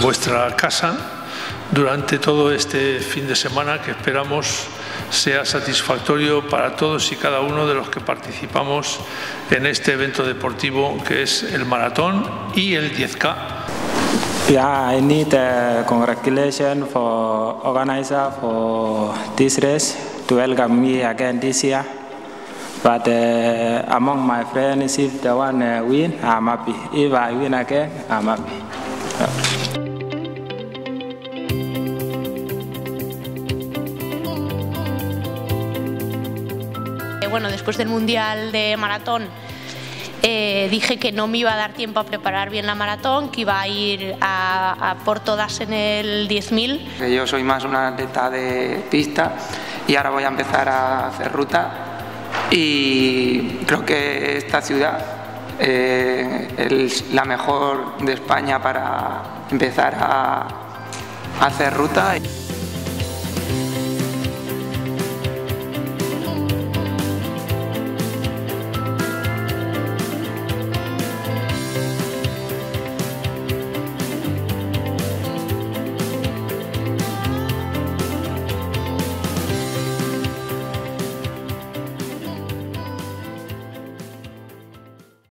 Vuestra casa durante todo este fin de semana, que esperamos sea satisfactorio para todos y cada uno de los que participamos en este evento deportivo que es el maratón y el 10K. Yeah, I need congratulations for organizer for this race to welcome me again this year. But among my friends, if the one win, I'm happy. If I win again, I'm happy. Bueno, después del Mundial de Maratón dije que no me iba a dar tiempo a preparar bien la maratón, que iba a ir a por todas en el 10.000. Yo soy más una atleta de pista y ahora voy a empezar a hacer ruta, y creo que esta ciudad es la mejor de España para empezar a hacer ruta.